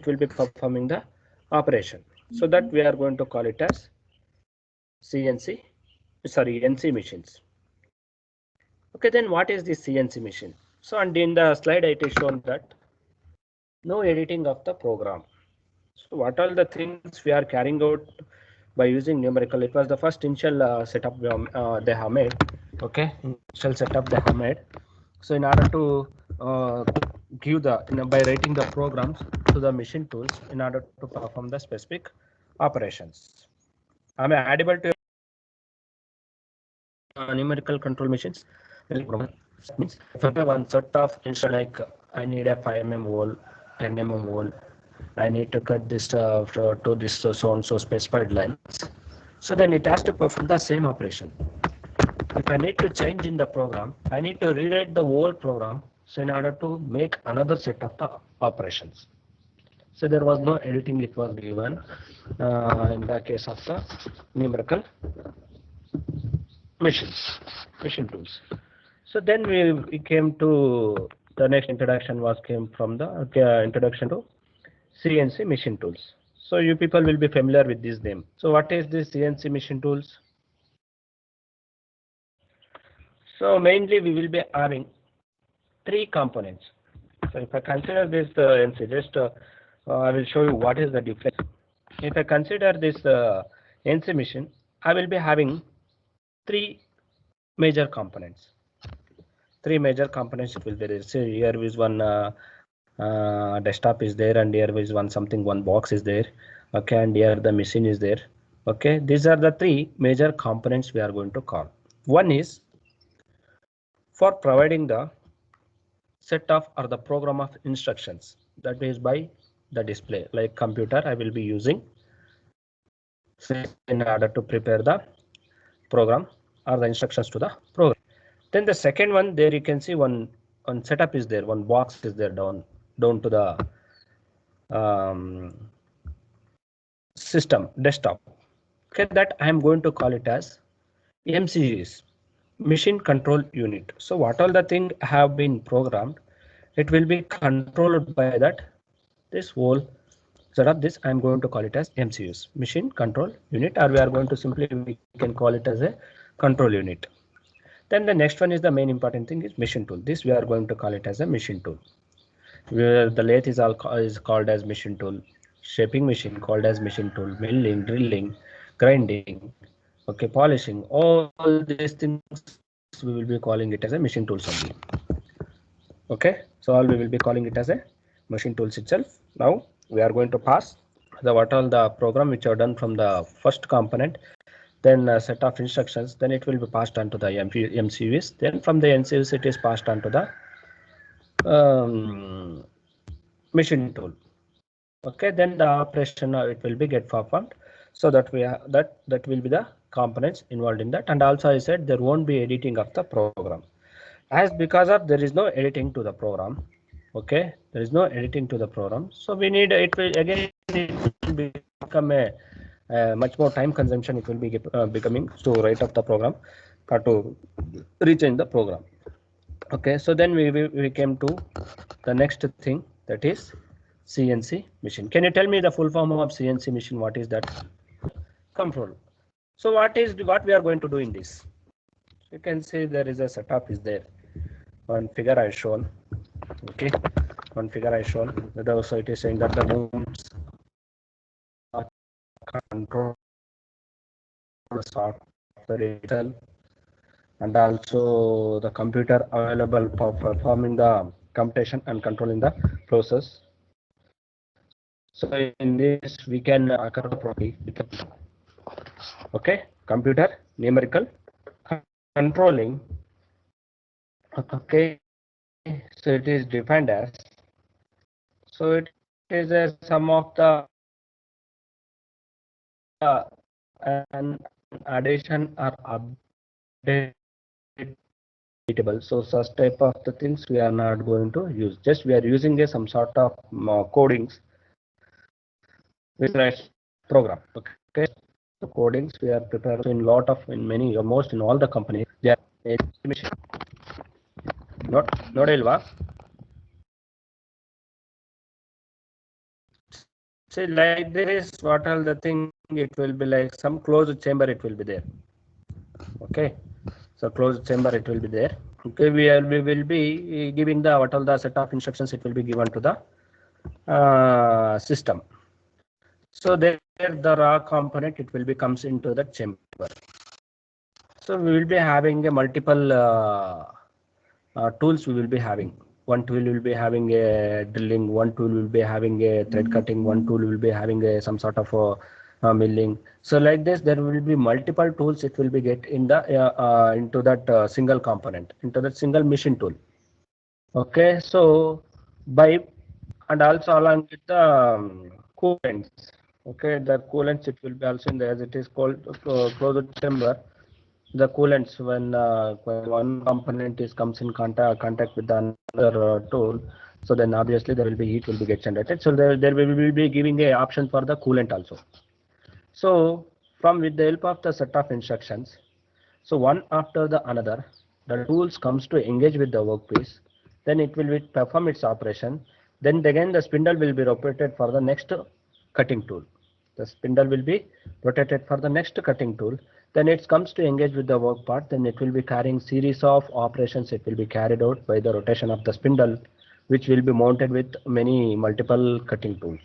it will be performing the operation. So that we are going to call it as NC machines. Okay, then what is the CNC machine? So, and in the slide it is shown that no editing of the program. So what are the things we are carrying out by using numerical? It was the first initial setup they have made. Okay, initial setup they have made. So in order to give by writing the programs to the machine tools in order to perform the specific operations. Am I audible to numerical control machines? Means if I have one set of instead like I need a 5 mm hole, 10 mm hole, I need to cut this to this so and so specified lines. So then it has to perform the same operation. If I need to change in the program, I need to rewrite the whole program so in order to make another set of the operations. So there was no editing it was given in the case of the numerical machine tools. So then we came to the next introduction came from the introduction to CNC machine tools. So you people will be familiar with this name. So what is this CNC machine tools? So mainly we will be having three components. So if I consider this NC, just I will show you what is the difference. If I consider this NC machine, I will be having three major components. Three major components it will be there. So here is one desktop is there, and here is one box is there. Okay, and here the machine is there. Okay, these are the three major components we are going to call. One is for providing the set of or the program of instructions, that is by the display. Like computer I will be using in order to prepare the program or the instructions to the program. Then the second one, there you can see one setup is there, one box is there down to the system desktop. Okay, that I am going to call it as MCUs, machine control unit. So what all the things have been programmed, it will be controlled by this whole setup. This I am going to call it as MCUs, machine control unit, or we are going to simply we can call it as a control unit. Then the next one is the main important thing is machine tool. This we are going to call it as a machine tool. Where the lathe is called as machine tool, shaping machine called as machine tool, milling, drilling, grinding, okay, polishing, all these things we will be calling it as a machine tools only. Okay, so all we will be calling it as a machine tools itself. Now we are going to pass what all the program which are done from the first component, then a set of instructions, then it will be passed on to the MCUs, then from the MCUs it is passed on to the machine tool. Okay, then the operation it will be get performed. So that we have that will be the components involved in that. And also I said there won't be editing of the program, as because of there is no editing to the program. Okay, there is no editing to the program, so we need it will again become a much more time consumption. It will be becoming to write up the program or to rechange the program. Okay, so then we came to the next thing, that is CNC machine. Can you tell me the full form of CNC machine? What is that? Control. So what we are going to do in this? You can see there is a setup is there. One figure I shown. Okay, one figure I shown. Also it is saying that the movements are control software itself, and also the computer available for performing the computation and controlling the process. So in this we can occur properly. Okay, computer numerical controlling. Okay, so it is defined as, so it is a sum of the an addition or update. So such type of the things we are not going to use. Just we are using some sort of codings with program. Okay, the codings we are prepared in many, almost in all the companies. They are estimation. Not Elva. See, like this, what all the thing, it will be like some closed chamber, it will be there. Okay, so closed chamber, it will be there. Okay, we will be giving the what all the set of instructions, it will be given to the system. So there the raw component, it will be comes into the chamber. So we will be having a multiple tools we will be having. One tool will be having a drilling, one tool will be having a thread cutting, one tool will be having a, some sort of milling. So like this, there will be multiple tools. It will be get in the into that single component, into that single machine tool. Okay, so by and also along with the coolants. Okay, the coolants, it will be also in the, as it is called closed chamber. The coolants, when one component is comes in contact with another tool, so then obviously there will be heat will be get generated. So there will be giving a option for the coolant also. So from with the help of the set of instructions, so one after the another, the tools comes to engage with the workpiece, then it will be perform its operation. Then again the spindle will be rotated for the next cutting tool. The spindle will be rotated for the next cutting tool. Then it comes to engage with the work part. Then it will be carrying series of operations. It will be carried out by the rotation of the spindle, which will be mounted with many multiple cutting tools.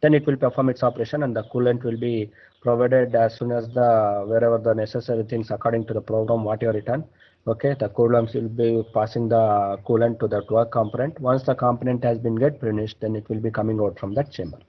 Then it will perform its operation, and the coolant will be provided as soon as the wherever the necessary things according to the program what you are written. Okay, the coolants will be passing the coolant to that work component. Once the component has been get finished, then it will be coming out from that chamber.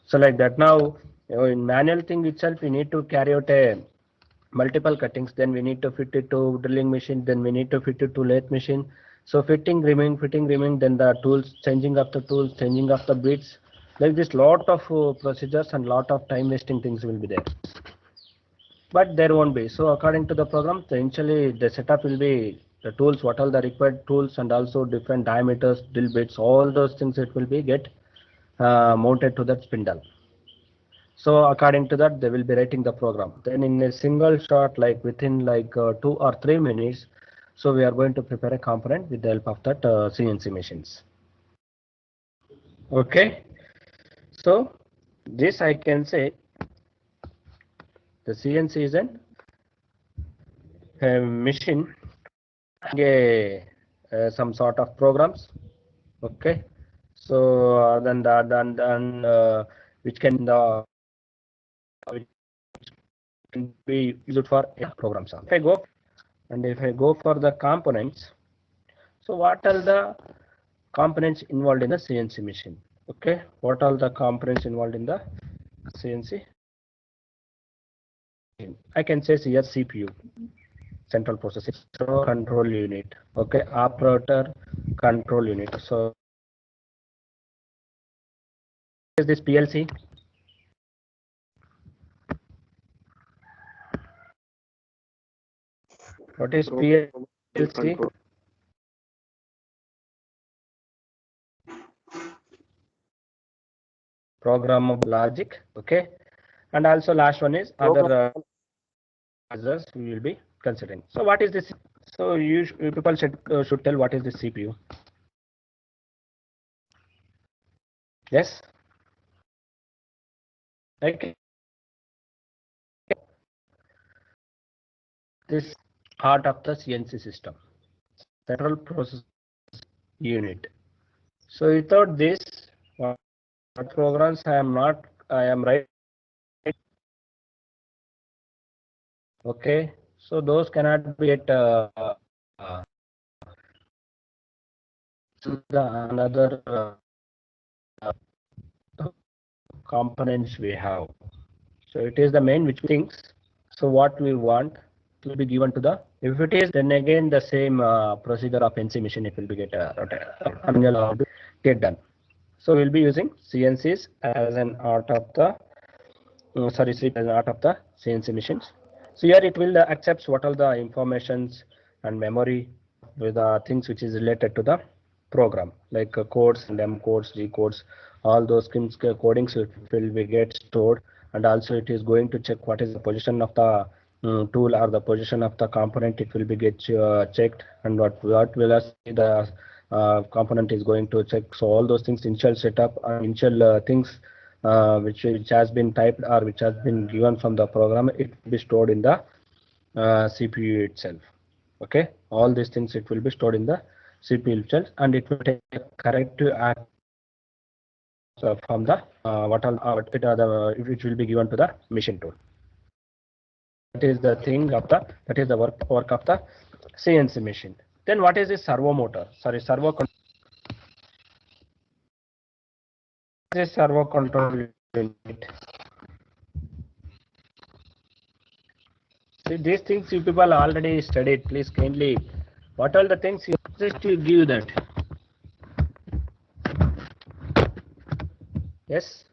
So like that, now in manual thing itself, we need to carry out a multiple cuttings, then we need to fit it to drilling machine, then we need to fit it to lathe machine. So fitting remaining, then the tools, changing of the tools, changing of the bits, like this lot of procedures and lot of time wasting things will be there. But there won't be. So according to the program, initially the setup will be the tools, what all the required tools, and also different diameters, drill bits, all those things it will be get mounted to that spindle. So according to that, they will be writing the program. Then in a single shot, like within like 2 or 3 minutes, so we are going to prepare a component with the help of that CNC machines. Okay. So this I can say the CNC is a machine, some sort of programs. Okay. So then which can be used for programs. If I go for the components, so what are the components involved in the CNC machine? Okay, what are the components involved in the CNC? I can say here CPU, central processing control unit. Okay, operator control unit. So is this PLC? What is PLC? Programmable logic. Okay, and also last one is other we will be considering. So what is this? So you people should tell what is the CPU. Yes. Okay. This part of the CNC system, central process unit. So without this, what programs I am right. Okay. So those cannot be at the another components we have. So it is the main which things. So what we want to be given to the, if it is, then again the same procedure of NC machine, it will be get done. So we'll be using CNCs as an art of the as an art of the CNC machines. So here it will accepts what all the informations and memory with the things which is related to the program, like codes and M codes, G codes, all those codings will be get stored, and also it is going to check what is the position of the tool or the position of the component. It will be get checked, and what will the component is going to check. So all those things, initial setup, initial things which has been typed or which has been given from the program, it will be stored in the CPU itself. Okay, all these things it will be stored in the CPU itself, and it will take corrective act from the it will be given to the machine tool. That is the thing of the work of the CNC machine. Then what is the servo motor? Sorry, servo control. This servo control unit. See, these things you people already studied. Please kindly, what all the things you just to give that. Yes.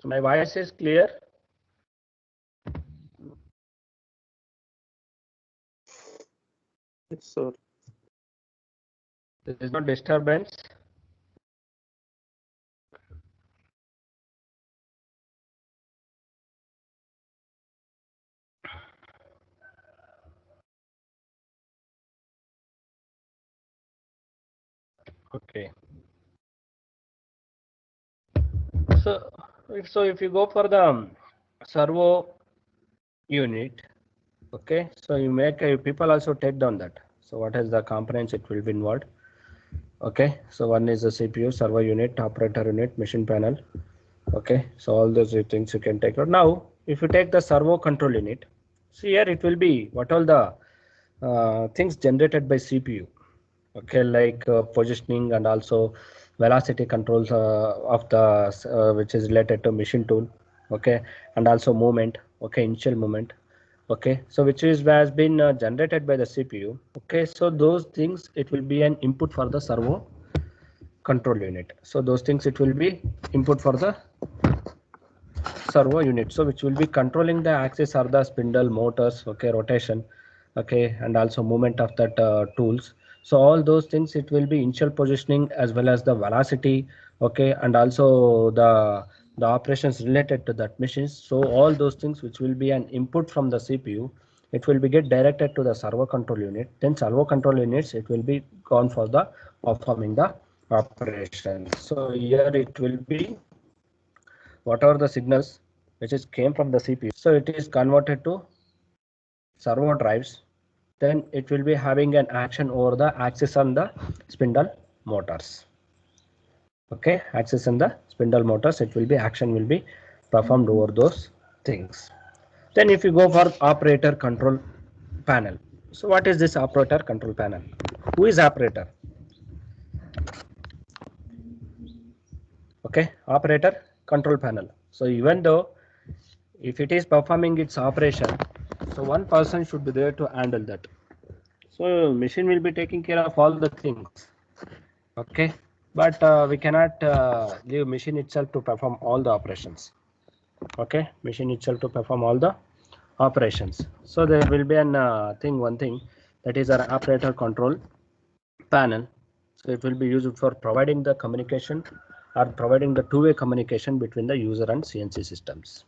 So my voice is clear. Yes, sir. There is no disturbance. Okay. So if you go for the servo unit, okay, so you make people also take down that. So what is the components it will be involved? Okay, so one is the CPU, servo unit, operator unit, machine panel. Okay, so all those things you can take out. Now, if you take the servo control unit, see here it will be what all the things generated by CPU. Okay, like positioning and also velocity controls of the which is related to machine tool. Okay, and also movement. Okay, initial movement. Okay, so which is has been generated by the CPU. Okay, so those things it will be an input for the servo control unit. So those things it will be input for the servo unit, so which will be controlling the axis or the spindle motors, okay, rotation, okay, and also movement of that tools. So all those things it will be initial positioning as well as the velocity, okay, and also the operations related to that machines. So all those things which will be an input from the CPU, it will be get directed to the servo control unit. Then servo control units it will be gone for the performing the operation. So here it will be whatever the signals which is came from the CPU, so it is converted to servo drives. Then it will be having an action over the axis on the spindle motors. Okay, axis on the spindle motors, it will be action will be performed over those things. Then if you go for operator control panel, so what is this operator control panel? Who is operator? Okay, operator control panel. So even though if it is performing its operation, so one person should be there to handle that. So machine will be taking care of all the things. Okay, but we cannot leave machine itself to perform all the operations. Okay, machine itself to perform all the operations. So there will be an one thing that is our operator control panel. So it will be used for providing the communication or providing the two-way communication between the user and CNC systems.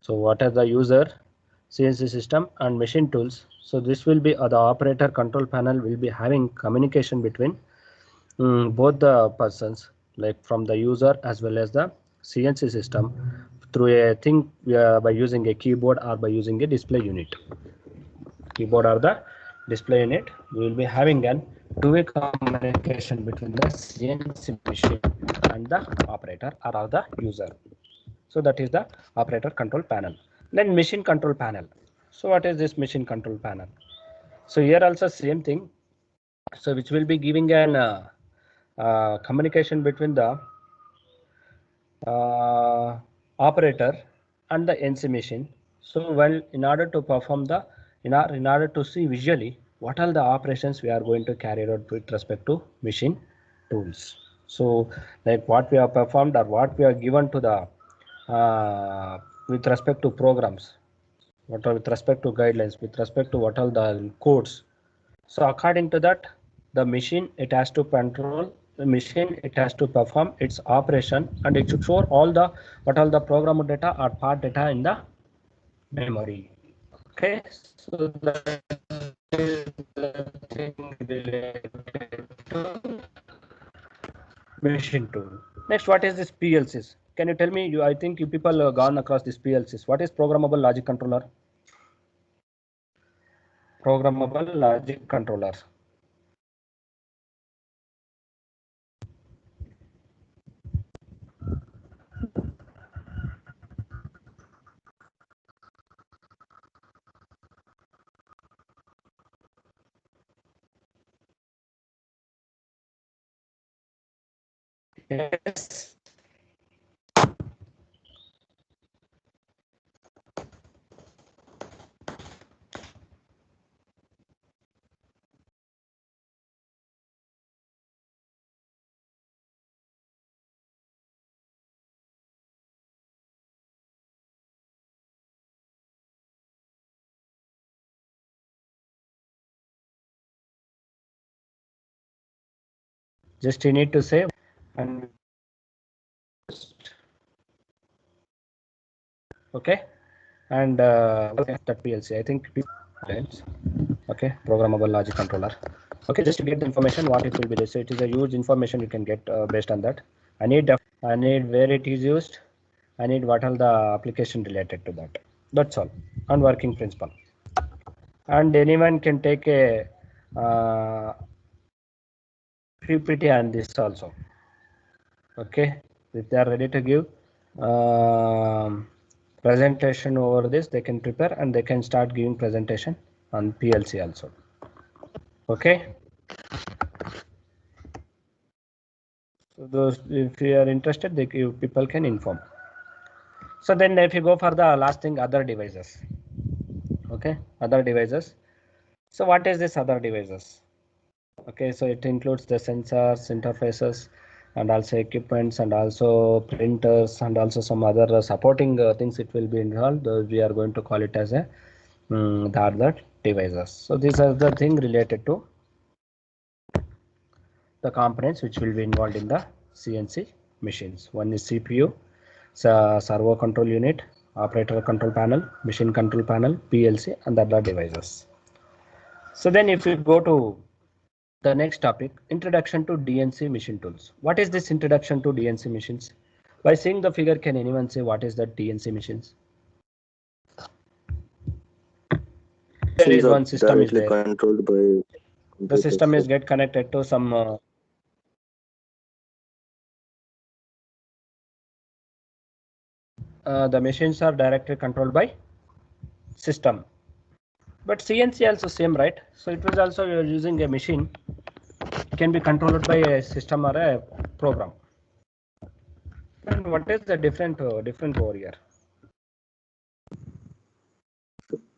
So what are the user, CNC system and machine tools? So this will be the operator control panel will be having communication between both the persons, like from the user as well as the CNC system through a thing by using a keyboard or by using a display unit. Keyboard or the display unit, we will be having an two-way communication between the CNC machine and the operator or the user. So that is the operator control panel. Then machine control panel. So what is this machine control panel? So here also same thing. So which will be giving an communication between the operator and the NC machine. So well, in order to perform the in order to see visually what are the operations we are going to carry out with respect to machine tools. So like what we have performed or what we are given to the with respect to programs, what are with respect to guidelines, with respect to what are the codes. So according to that, the machine it has to control the machine, it has to perform its operation, and it should show all the what all the program data or part data in the memory. Okay, so that is the thing related to machine tool. Next, what is this PLCs? Can you tell me? I think you people have gone across this PLCs. What is programmable logic controller? Programmable logic controller. Yes. Just you need to say and okay, and that PLC. I think okay, programmable logic controller. Okay, just to get the information what it will be. So it is a huge information you can get based on that. I need where it is used. I need what are the application related to that. That's all. And working principle. And anyone can take a PPT on this also. Okay, if they are ready to give presentation over this, they can prepare and they can start giving presentation on PLC also. Okay. So those, if you are interested, people can inform. So then if you go for the last thing, other devices. Okay, other devices. So what is this other devices? Okay, so it includes the sensors, interfaces, and also equipments, and also printers, and also some other supporting things. It will be involved. We are going to call it as a the other devices. So these are the thing related to the components which will be involved in the CNC machines. One is CPU, servo control unit, operator control panel, machine control panel, PLC, and other devices. So then if we go to the next topic, introduction to DNC machine tools. What is this introduction to DNC machines? By seeing the figure, can anyone say what is the DNC machines? There Machines is are one system is directly there. controlled by The computers, system sir. is get connected to some the machines are directly controlled by system. But CNC also same, right? So it was also using a machine. It can be controlled by a system or a program. And what is the different over here?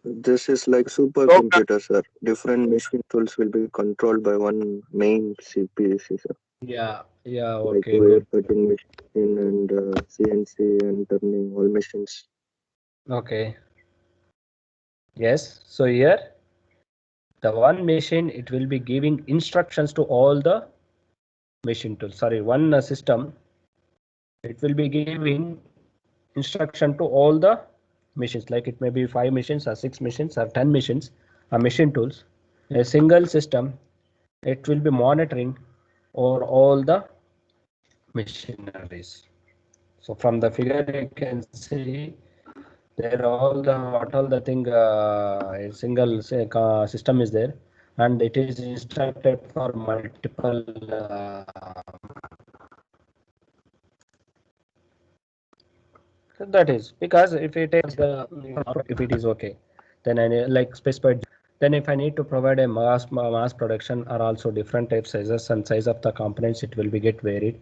This is like supercomputer, sir. Different machine tools will be controlled by one main CPC, sir. Yeah, Like okay, wire good. cutting machine and CNC and turning all machines. Okay, yes. So here, the one machine, it will be giving instructions to all the machine tools. Sorry, one system, it will be giving instruction to all the machines. Like it may be 5 machines or 6 machines or 10 machines or machine tools. A single system, it will be monitoring over all the machineries. So from the figure you can see there all the what all the thing a single system is there and it is instructed for multiple that is because if it takes the if it is okay then I like specified then if I need to provide a mass production are also different type sizes and size of the components it will be get varied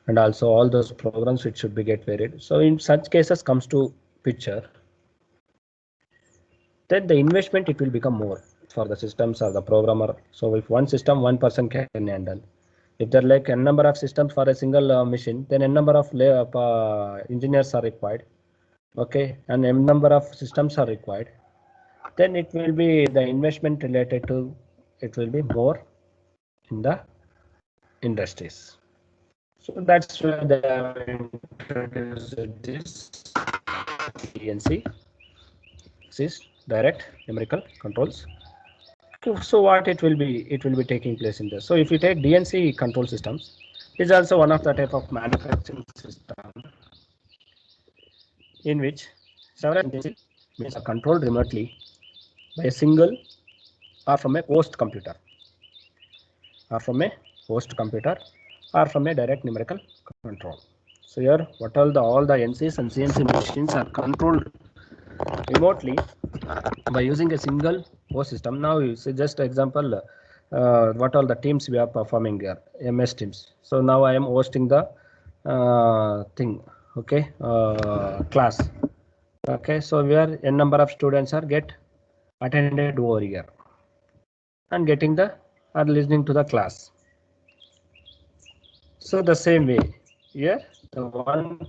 and also all those programs which should be get varied. So in such cases comes to picture then the investment it will become more for the systems or the programmer. So if one system one person can handle, if there are like n number of systems for a single machine, then n number of engineers are required. Okay, and n number of systems are required. Then it will be the investment related to it will be more in the industries. So that's why they have introduced this DNC direct numerical controls. So what it will be taking place in this. So if you take DNC control systems, is also one of the type of manufacturing system in which several means are controlled remotely by a single or from a host computer or from a host computer or from a direct numerical control. So here what all the NCs and CNC machines are controlled remotely by using a single host system. Now you see just example what all the teams we are performing here, MS Teams. So now I am hosting the thing, okay, class. Okay, so where n number of students are get attended over here and getting the are listening to the class. So the same way here the one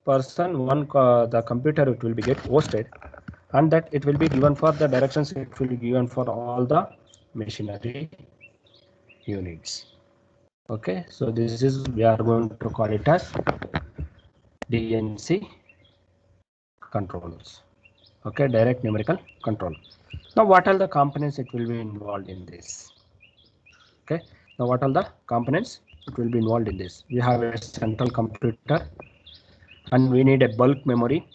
person the computer it will be get hosted, and that it will be given for the directions, it will be given for all the machinery units. Okay, so this is we are going to call it as DNC controls. Okay, direct numerical control. Now what are the components it will be involved in this? Okay, now what are the components it will be involved in this? We have a central computer and we need a bulk memory.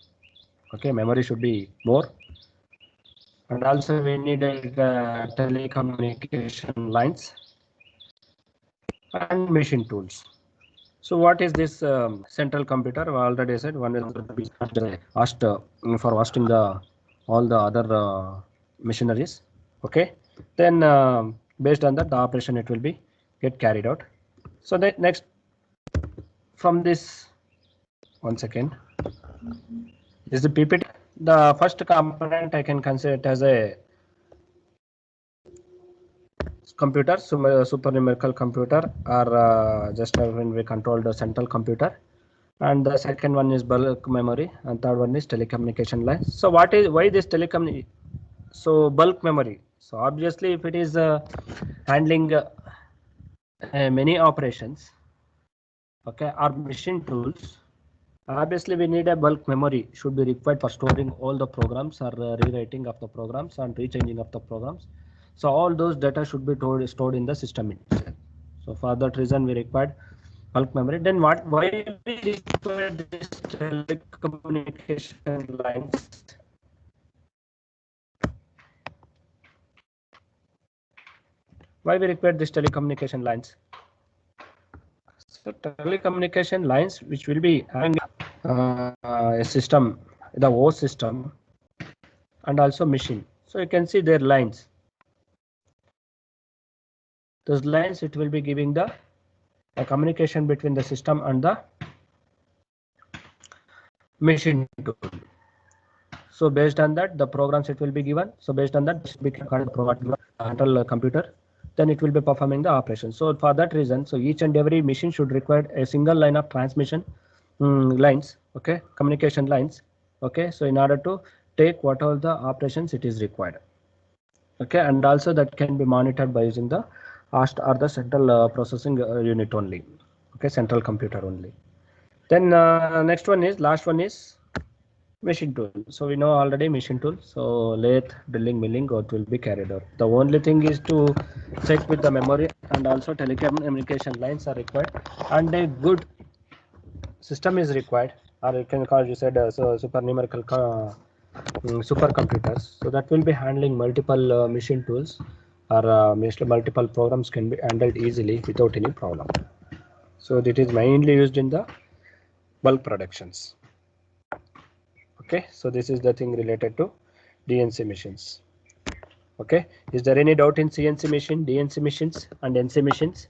Okay, memory should be more, and also we need a telecommunication lines and machine tools. So what is this central computer? I already said one is asked for hosting the all the other machineries. Okay, then based on that the operation it will be get carried out. So that next from this, one second, is the PPT. The first component I can consider it as a computer, super numerical computer, or just when we control the central computer. And the second one is bulk memory, and third one is telecommunication lines. So what is why this telecom? So bulk memory. So obviously, if it is handling many operations, okay, or machine tools, obviously we need a bulk memory should be required for storing all the programs or rewriting of the programs and rechanging of the programs. So all those data should be stored in the system itself. So for that reason we required bulk memory. Then why we require this telecommunication lines? Why we require this telecommunication lines? So telecommunication lines which will be having a system, the host system, and also machine. So you can see their lines. Those lines it will be giving the communication between the system and the machine tool. So based on that the programs it will be given. So based on that we can provide central computer, then it will be performing the operation. So for that reason, so each and every machine should require a single line of transmission lines, okay, communication lines. Okay, so in order to take what all the operations it is required. Okay, and also that can be monitored by using the AST or the central processing unit only. Okay, central computer only. Then next one is last one is machine tool. So we know already machine tool. So lathe, drilling, milling, what will be carried out. The only thing is to check with the memory, and also telecommunication lines are required, and a good system is required, or you can call, you said, so super numerical supercomputers. So that will be handling multiple machine tools, or multiple programs can be handled easily without any problem. So it is mainly used in the bulk productions. Okay, so this is the thing related to DNC machines. Okay, is there any doubt in CNC machine, DNC machines, and NC machines?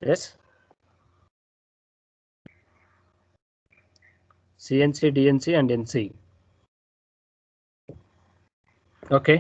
Yes. CNC, DNC, and NC. Okay.